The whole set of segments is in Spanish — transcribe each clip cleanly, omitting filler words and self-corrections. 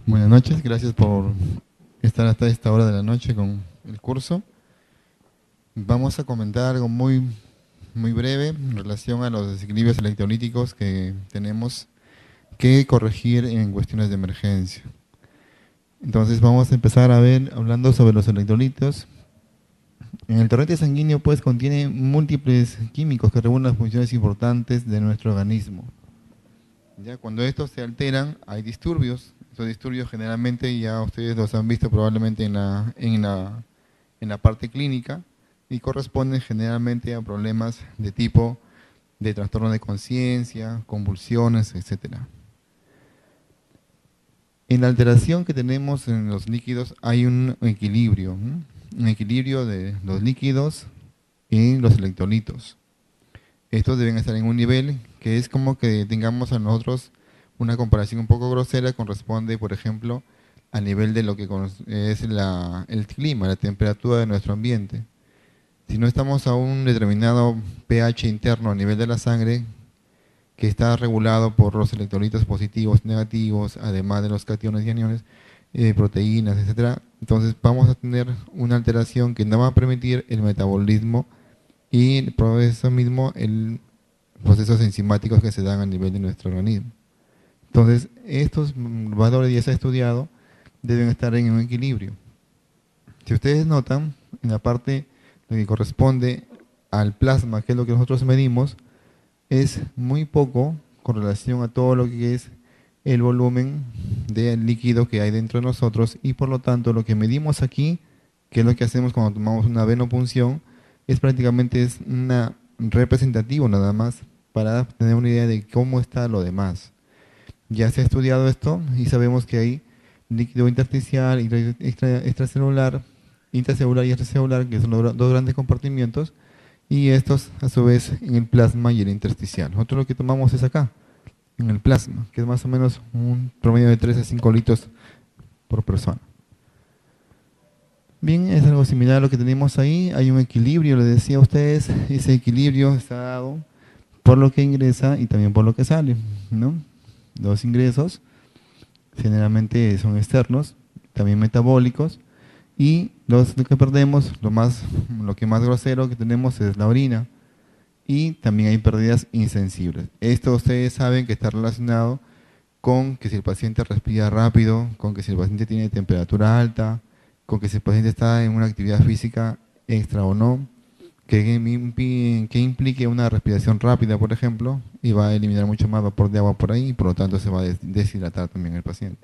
Buenas noches, gracias por estar hasta esta hora de la noche con el curso. Vamos a comentar algo muy breve en relación a los desequilibrios electrolíticos que tenemos que corregir en cuestiones de emergencia. Entonces vamos a empezar a ver hablando sobre los electrolitos. En el torrente sanguíneo pues contiene múltiples químicos que regulan las funciones importantes de nuestro organismo. Ya cuando estos se alteran, hay disturbios. Estos disturbios generalmente ya ustedes los han visto probablemente en la parte clínica y corresponden generalmente a problemas de tipo de trastorno de conciencia, convulsiones, etcétera. En la alteración que tenemos en los líquidos hay un equilibrio, ¿no? Un equilibrio de los líquidos y los electrolitos. Estos deben estar en un nivel que es como que tengamos a nosotros una comparación un poco grosera, corresponde, por ejemplo, al nivel de lo que es el clima, la temperatura de nuestro ambiente. Si no estamos a un determinado pH interno a nivel de la sangre, que está regulado por los electrolitos positivos, negativos, además de los cationes y aniones, proteínas, etcétera, entonces vamos a tener una alteración que no va a permitir el metabolismo y por eso mismo el procesos enzimáticos que se dan a nivel de nuestro organismo. Entonces, estos valores ya se ha estudiado, deben estar en un equilibrio. Si ustedes notan, en la parte lo que corresponde al plasma, que es lo que nosotros medimos, es muy poco con relación a todo lo que es el volumen del líquido que hay dentro de nosotros y por lo tanto lo que medimos aquí, que es lo que hacemos cuando tomamos una venopunción, es prácticamente es una representativo nada más para tener una idea de cómo está lo demás. Ya se ha estudiado esto y sabemos que hay líquido intersticial, extracelular, intracelular y extracelular, que son los dos grandes compartimientos, y estos a su vez en el plasma y el intersticial. Nosotros lo que tomamos es acá, en el plasma, que es más o menos un promedio de 3 a 5 litros por persona. Bien, es algo similar a lo que tenemos ahí. Hay un equilibrio, les decía a ustedes. Ese equilibrio está dado por lo que ingresa y también por lo que sale, ¿no? Los ingresos generalmente son externos, también metabólicos, y lo que perdemos, lo que más grosero que tenemos es la orina, y también hay pérdidas insensibles. Esto ustedes saben que está relacionado con que si el paciente respira rápido, con que si el paciente tiene temperatura alta, con que si el paciente está en una actividad física extra o no, que implique una respiración rápida, por ejemplo, y va a eliminar mucho más vapor de agua por ahí, y por lo tanto se va a deshidratar también el paciente.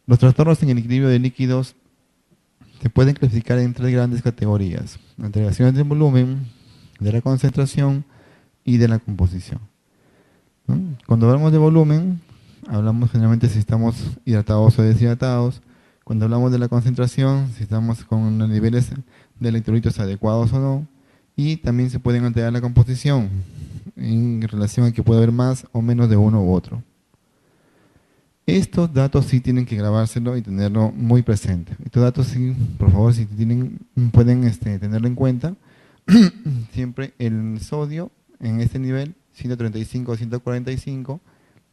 Los trastornos en el equilibrio de líquidos se pueden clasificar en tres grandes categorías: alteraciones del volumen, de la concentración y de la composición, ¿no? Cuando hablamos de volumen, hablamos generalmente si estamos hidratados o deshidratados. Cuando hablamos de la concentración, si estamos con los niveles de electrolitos adecuados o no. Y también se pueden alterar la composición en relación a que puede haber más o menos de uno u otro. Estos datos sí tienen que grabárselo y tenerlo muy presente. Estos datos sí, por favor, si pueden tenerlo en cuenta. Siempre el sodio en este nivel, 135 a 145,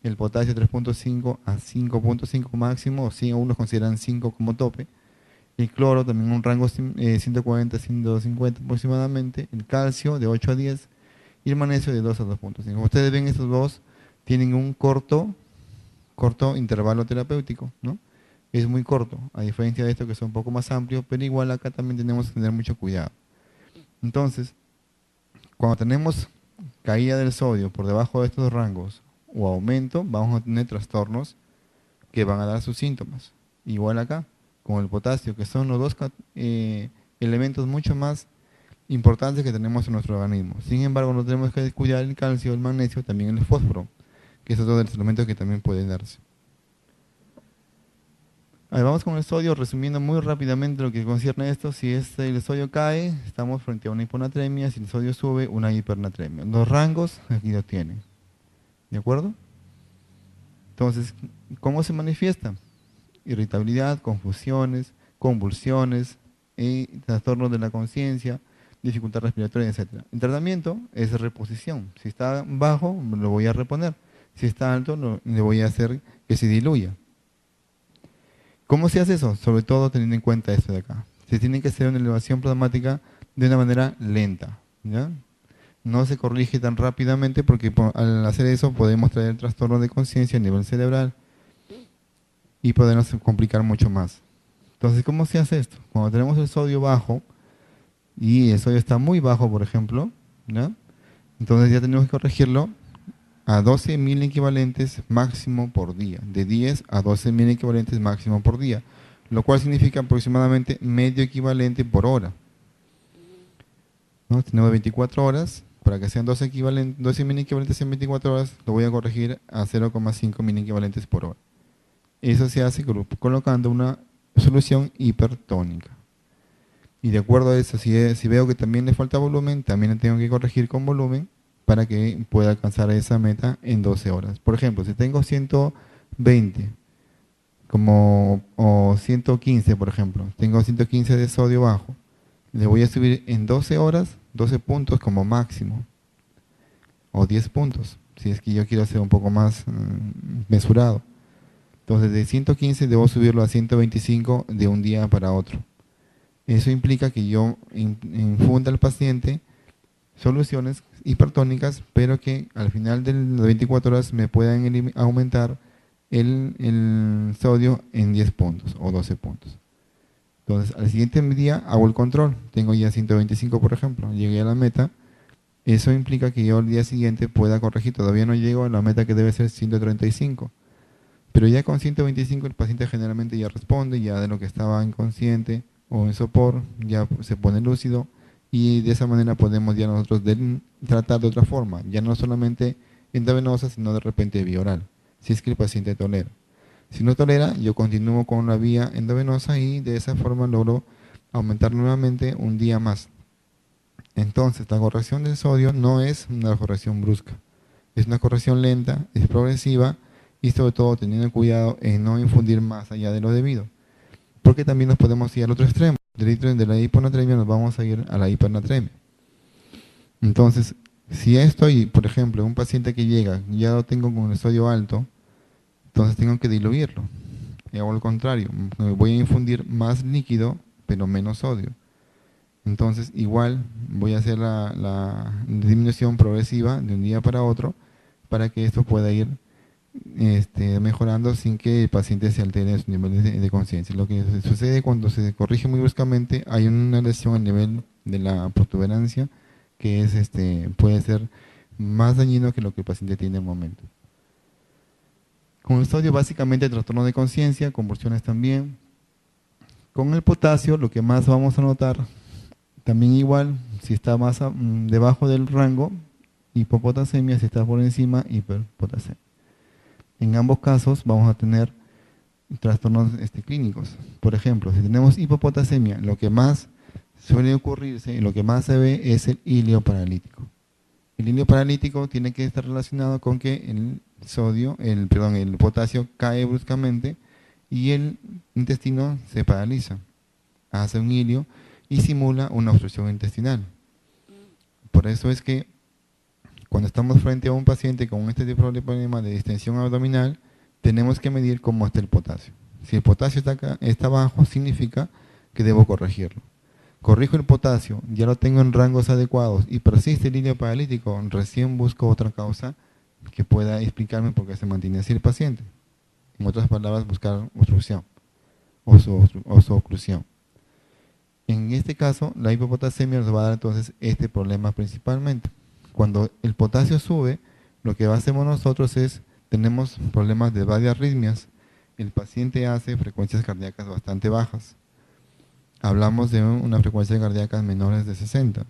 el potasio 3.5 a 5.5 máximo, o si algunos consideran 5 como tope, el cloro también un rango 140 a 150 aproximadamente, el calcio de 8 a 10 y el magnesio de 2 a 2.5. Como ustedes ven, estos dos tienen un corto intervalo terapéutico, ¿no? Es muy corto, a diferencia de esto que es un poco más amplio, pero igual acá también tenemos que tener mucho cuidado. Entonces, cuando tenemos caída del sodio por debajo de estos rangos o aumento, vamos a tener trastornos que van a dar sus síntomas. Igual acá, con el potasio, que son los dos elementos mucho más importantes que tenemos en nuestro organismo. Sin embargo, no tenemos que descuidar el calcio, el magnesio, también el fósforo, que es otro de los elementos que también pueden darse. Ahí vamos con el sodio, resumiendo muy rápidamente lo que concierne a esto. Si el sodio cae, estamos frente a una hiponatremia; si el sodio sube, una hipernatremia. Los rangos aquí lo tienen. ¿De acuerdo? Entonces, ¿cómo se manifiesta? Irritabilidad, confusiones, convulsiones, trastornos de la conciencia, dificultad respiratoria, etc. El tratamiento es reposición. Si está bajo, lo voy a reponer. Si está alto, le voy a hacer que se diluya. ¿Cómo se hace eso? Sobre todo teniendo en cuenta esto de acá. Se tiene que hacer una elevación plasmática de una manera lenta, ¿ya? No se corrige tan rápidamente porque al hacer eso podemos traer trastorno de conciencia a nivel cerebral y podernos complicar mucho más. Entonces, ¿cómo se hace esto? Cuando tenemos el sodio bajo y el sodio está muy bajo, por ejemplo, ¿ya? Entonces ya tenemos que corregirlo a 12.000 equivalentes máximo por día, de 10 a 12.000 equivalentes máximo por día, lo cual significa aproximadamente medio equivalente por hora, ¿no? Tenemos 24 horas, para que sean 12.000 equivalentes en 24 horas, lo voy a corregir a 0,5.000 equivalentes por hora. Eso se hace colocando una solución hipertónica. Y de acuerdo a eso, si veo que también le falta volumen, también le tengo que corregir con volumen para que pueda alcanzar esa meta en 12 horas. Por ejemplo, si tengo 120 o 115, por ejemplo, tengo 115 de sodio bajo, le voy a subir en 12 horas, 12 puntos como máximo, o 10 puntos, si es que yo quiero ser un poco más mesurado. Entonces, de 115 debo subirlo a 125 de un día para otro. Eso implica que yo infunda al paciente soluciones hipertónicas, pero que al final de las 24 horas me puedan aumentar el sodio en 10 puntos o 12 puntos. Entonces, al siguiente día hago el control. Tengo ya 125, por ejemplo. Llegué a la meta. Eso implica que yo al día siguiente pueda corregir. Todavía no llego a la meta que debe ser 135. Pero ya con 125 el paciente generalmente ya responde, ya de lo que estaba inconsciente o en sopor, ya se pone lúcido y de esa manera podemos ya nosotros tratar de otra forma, ya no solamente intravenosa, sino de repente vía oral, si es que el paciente tolera. Si no tolera, yo continúo con la vía endovenosa y de esa forma logro aumentar nuevamente un día más. Entonces, la corrección del sodio no es una corrección brusca, es una corrección lenta, es progresiva y sobre todo teniendo cuidado en no infundir más allá de lo debido. Porque también nos podemos ir al otro extremo. De la hiponatremia nos vamos a ir a la hipernatremia. Entonces, si estoy, por ejemplo, un paciente que llega, ya lo tengo con el sodio alto, entonces tengo que diluirlo. Y hago lo contrario, voy a infundir más líquido, pero menos sodio. Entonces, igual voy a hacer la disminución progresiva de un día para otro para que esto pueda ir mejorando sin que el paciente se altere en su nivel de conciencia. Lo que sucede cuando se corrige muy bruscamente, hay una lesión al nivel de la protuberancia que puede ser más dañino que lo que el paciente tiene en el momento. Con el sodio básicamente trastorno de conciencia, convulsiones también. Con el potasio lo que más vamos a notar, también igual, si está más debajo del rango, hipopotasemia, si está por encima, hiperpotasemia. En ambos casos vamos a tener trastornos clínicos. Por ejemplo, si tenemos hipopotasemia, lo que más suele ocurrirse y lo que más se ve es el ilio paralítico. El ilio paralítico tiene que estar relacionado con que el potasio cae bruscamente y el intestino se paraliza, hace un ilio y simula una obstrucción intestinal. Por eso es que cuando estamos frente a un paciente con este tipo de problema de distensión abdominal, tenemos que medir cómo está el potasio. Si el potasio está bajo, significa que debo corregirlo. Corrijo el potasio, ya lo tengo en rangos adecuados y persiste el ilio paralítico, recién busco otra causa que pueda explicarme por qué se mantiene así el paciente. En otras palabras, buscar obstrucción o su oclusión. En este caso, la hipopotasemia nos va a dar entonces este problema principalmente. Cuando el potasio sube, lo que hacemos nosotros tenemos problemas de arritmias. El paciente hace frecuencias cardíacas bastante bajas. Hablamos de una frecuencia cardíaca menores de 60.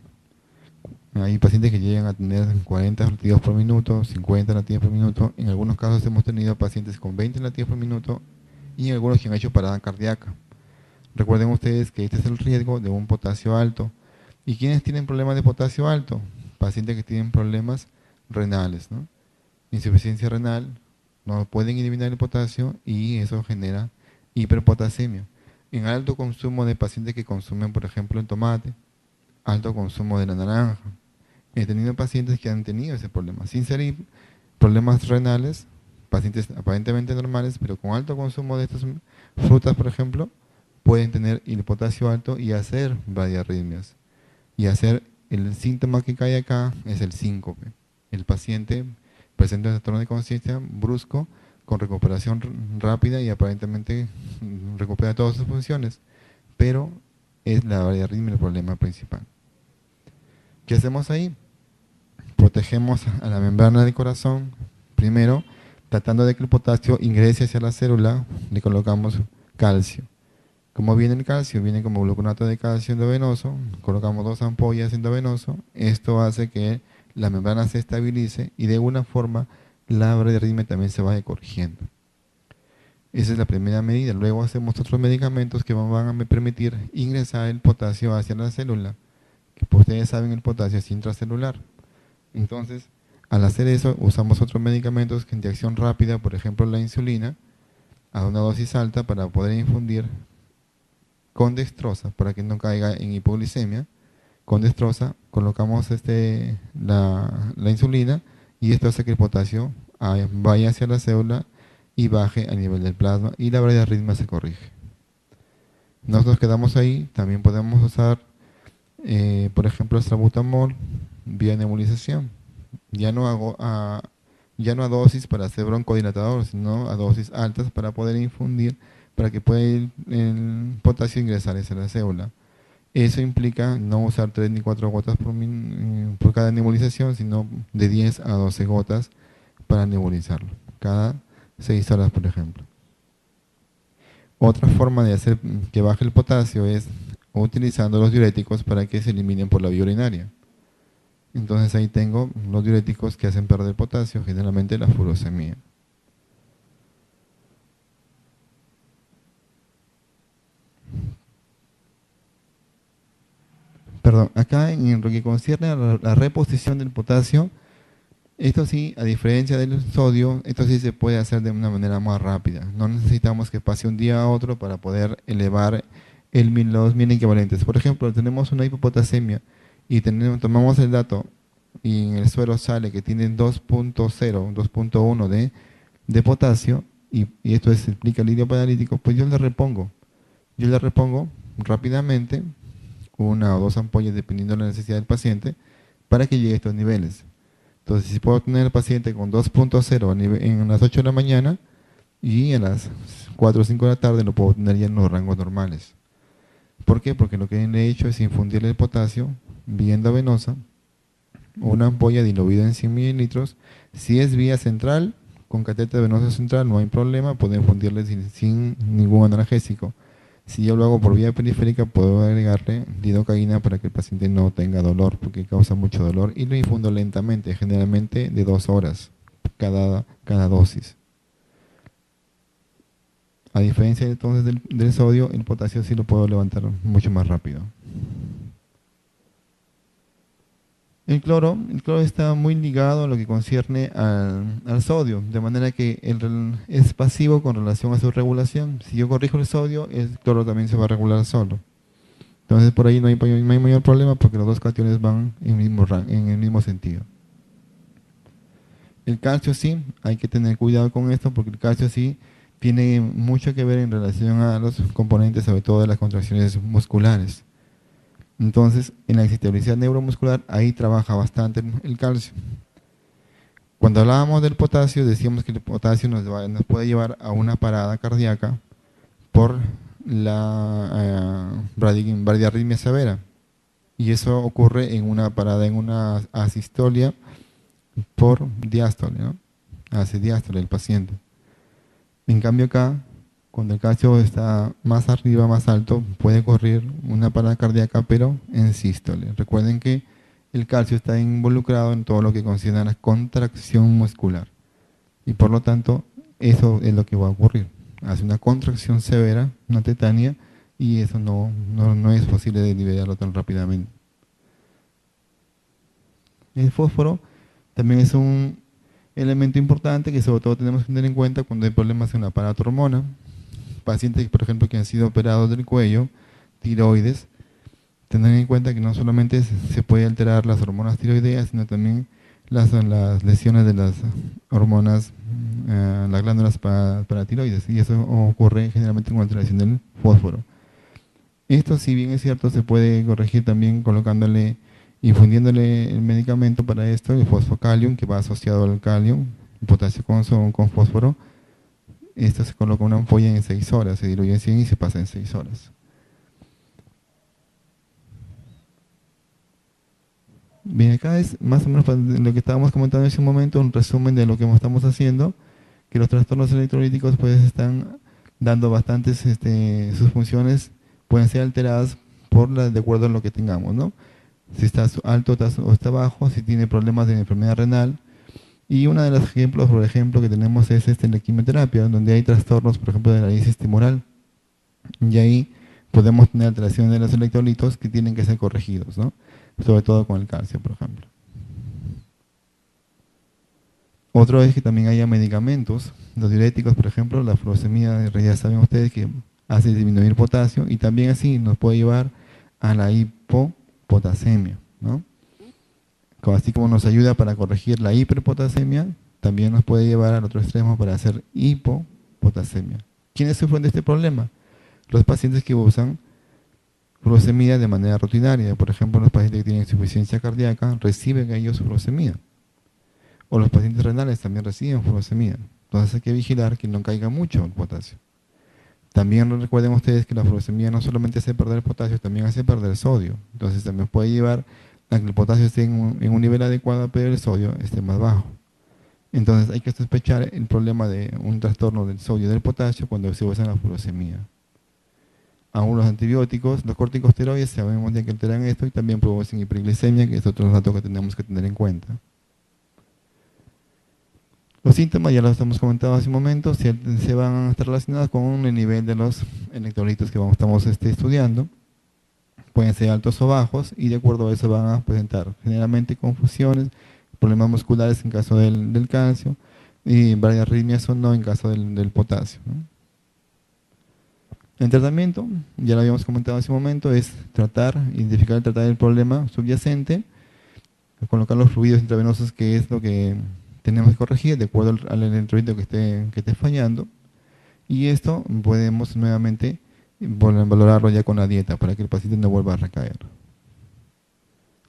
Hay pacientes que llegan a tener 40 latidos por minuto, 50 latidos por minuto. En algunos casos hemos tenido pacientes con 20 latidos por minuto y algunos que han hecho parada cardíaca. Recuerden ustedes que este es el riesgo de un potasio alto. ¿Y quiénes tienen problemas de potasio alto? Pacientes que tienen problemas renales, ¿no? Insuficiencia renal, no pueden eliminar el potasio y eso genera hiperpotasemia. En alto consumo de pacientes que consumen, por ejemplo, el tomate, alto consumo de la naranja. He tenido pacientes que han tenido ese problema, sin ser problemas renales, pacientes aparentemente normales, pero con alto consumo de estas frutas, por ejemplo, pueden tener el potasio alto y hacer bradiarritmias. Y hacer el síntoma que cae acá es el síncope. El paciente presenta un trastorno de conciencia brusco con recuperación rápida y aparentemente recupera todas sus funciones, pero es la bradiarritmia el problema principal. ¿Qué hacemos ahí? Protegemos a la membrana del corazón. Primero, tratando de que el potasio ingrese hacia la célula, le colocamos calcio. ¿Cómo viene el calcio? Viene como gluconato de calcio endovenoso. Colocamos 2 ampollas endovenoso. Esto hace que la membrana se estabilice y de alguna forma la bradiarritmia también se vaya corrigiendo. Esa es la primera medida. Luego hacemos otros medicamentos que van a permitir ingresar el potasio hacia la célula. Que pues, ustedes saben, el potasio es intracelular. Entonces, al hacer eso, usamos otros medicamentos de acción rápida, por ejemplo la insulina, a una dosis alta para poder infundir con dextrosa, para que no caiga en hipoglicemia. Con dextrosa colocamos la insulina y esto hace que el potasio vaya hacia la célula y baje a nivel del plasma y la bradiarritmia se corrige. Nosotros quedamos ahí. También podemos usar, por ejemplo, el salbutamol vía nebulización. Ya no a dosis para hacer broncodilatador, sino a dosis altas para poder infundir, para que pueda el potasio ingresar hacia la célula. Eso implica no usar 3 ni 4 gotas por cada nebulización, sino de 10 a 12 gotas para nebulizarlo, cada 6 horas, por ejemplo. Otra forma de hacer que baje el potasio es utilizando los diuréticos para que se eliminen por la vía urinaria. Entonces ahí tengo los diuréticos que hacen perder potasio, generalmente la furosemida. Perdón, acá en lo que concierne a la reposición del potasio, esto sí, a diferencia del sodio, esto sí se puede hacer de una manera más rápida. No necesitamos que pase un día a otro para poder elevar los mil equivalentes. Por ejemplo, tenemos una hipopotasemia y tomamos el dato y en el suero sale que tiene 2.0, 2.1 de potasio y esto explica el hilo paralítico, pues yo le repongo rápidamente 1 o 2 ampollas dependiendo de la necesidad del paciente para que llegue a estos niveles. Entonces, si puedo tener al paciente con 2.0 en las 8 de la mañana y a las 4 o 5 de la tarde lo puedo tener ya en los rangos normales. ¿Por qué? Porque lo que le he hecho es infundirle el potasio vía endovenosa, una ampolla diluida en 100 mililitros. Si es vía central, con catéter venoso central no hay problema, puedo infundirle sin ningún analgésico. Si yo lo hago por vía periférica, puedo agregarle lidocaína para que el paciente no tenga dolor, porque causa mucho dolor, y lo infundo lentamente, generalmente de 2 horas cada dosis. A diferencia entonces del sodio, el potasio sí lo puedo levantar mucho más rápido. El cloro está muy ligado a lo que concierne al sodio, de manera que es pasivo con relación a su regulación. Si yo corrijo el sodio, el cloro también se va a regular solo. Entonces por ahí no hay mayor problema porque los dos cationes van en el mismo sentido. El calcio sí, hay que tener cuidado con esto porque el calcio sí tiene mucho que ver en relación a los componentes, sobre todo de las contracciones musculares. Entonces, en la excitabilidad neuromuscular, ahí trabaja bastante el calcio. Cuando hablábamos del potasio, decíamos que el potasio nos puede llevar a una parada cardíaca por la bradiarritmia severa. Y eso ocurre en una parada, en una asistolia por diástole, ¿no? Hace diástole el paciente. En cambio acá, cuando el calcio está más arriba, más alto, puede ocurrir una parada cardíaca, pero en sístole. Recuerden que el calcio está involucrado en todo lo que considera la contracción muscular. Y por lo tanto, eso es lo que va a ocurrir. Hace una contracción severa, una tetania, y eso no es posible de liberarlo tan rápidamente. El fósforo también es un elemento importante que sobre todo tenemos que tener en cuenta cuando hay problemas en la aparato hormona. Pacientes, por ejemplo, que han sido operados del cuello, tiroides, tener en cuenta que no solamente se puede alterar las hormonas tiroideas, sino también las lesiones de las hormonas, las glándulas paratiroides, y eso ocurre generalmente con alteración del fósforo. Esto, si bien es cierto, se puede corregir también colocándole, infundiéndole el medicamento para esto, el fosfocalium, que va asociado al calium, potasio con fósforo. Esto se coloca una ampolla en 6 horas, se diluye en 100 y se pasa en 6 horas. Bien, acá es más o menos lo que estábamos comentando en ese momento, un resumen de lo que estamos haciendo, que los trastornos electrolíticos pues están dando bastantes, sus funciones pueden ser alteradas de acuerdo a lo que tengamos, ¿no? Si está alto o está bajo, si tiene problemas de enfermedad renal. Y uno de los ejemplos, por ejemplo, que tenemos es la quimioterapia, donde hay trastornos, por ejemplo, de la lisis tumoral. Y ahí podemos tener alteraciones de los electrolitos que tienen que ser corregidos, ¿no? Sobre todo con el calcio, por ejemplo. Otro es que también haya medicamentos, los diuréticos, por ejemplo, la furosemida, ya saben ustedes que hace disminuir potasio y también así nos puede llevar a la hipopotasemia, ¿no? Así como nos ayuda para corregir la hiperpotasemia, también nos puede llevar al otro extremo para hacer hipopotasemia. ¿Quiénes sufren de este problema? Los pacientes que usan furosemida de manera rutinaria. Por ejemplo, los pacientes que tienen insuficiencia cardíaca reciben ellos furosemida. O los pacientes renales también reciben furosemida. Entonces hay que vigilar que no caiga mucho el potasio. También recuerden ustedes que la furosemida no solamente hace perder el potasio, también hace perder el sodio. Entonces también puede llevar a que el potasio esté en un nivel adecuado, pero el sodio esté más bajo. Entonces hay que sospechar el problema de un trastorno del sodio y del potasio cuando se usa la furosemida. Aún los antibióticos, los corticosteroides, sabemos ya que alteran esto y también producen hiperglicemia, que es otro dato que tenemos que tener en cuenta. Los síntomas ya los hemos comentado hace un momento, se van a estar relacionados con el nivel de los electrolitos que estamos estudiando. Pueden ser altos o bajos y de acuerdo a eso van a presentar generalmente confusiones, problemas musculares en caso del calcio y varias arritmias o no en caso del potasio, ¿no? El tratamiento, ya lo habíamos comentado hace un momento, es identificar y tratar el problema subyacente, colocar los fluidos intravenosos, que es lo que tenemos que corregir de acuerdo al electrolito que esté fallando. Y esto podemos nuevamente valorarlo ya con la dieta para que el paciente no vuelva a recaer.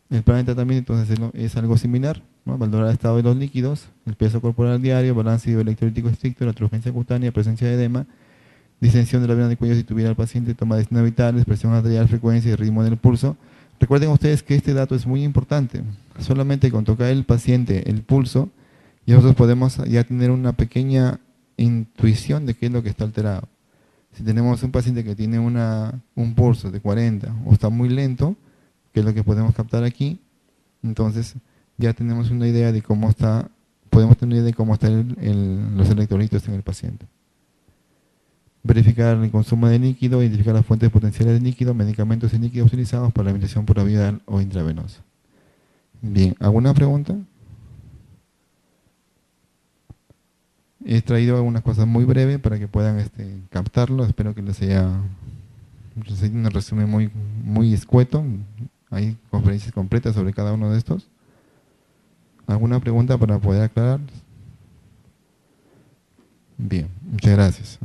El plan de tratamiento entonces es algo similar, ¿no? Valorar el estado de los líquidos, el peso corporal diario, balance electrolítico estricto, la turgencia cutánea, presencia de edema, distensión de la vena del cuello si tuviera el paciente, toma de signos vitales, presión arterial, frecuencia y ritmo del pulso. Recuerden ustedes que este dato es muy importante. Solamente con tocar el paciente el pulso, y nosotros podemos ya tener una pequeña intuición de qué es lo que está alterado. Si tenemos un paciente que tiene un pulso de 40 o está muy lento, que es lo que podemos captar aquí, entonces ya tenemos una idea de cómo está, podemos tener una idea de cómo están los electrolitos en el paciente. Verificar el consumo de líquido, identificar las fuentes potenciales de líquido, medicamentos y líquidos utilizados para la alimentación por vía o intravenosa. Bien, ¿alguna pregunta? He traído algunas cosas muy breves para que puedan captarlo. Espero que les haya un resumen muy escueto. Hay conferencias completas sobre cada uno de estos. ¿Alguna pregunta para poder aclarar? Bien, muchas gracias.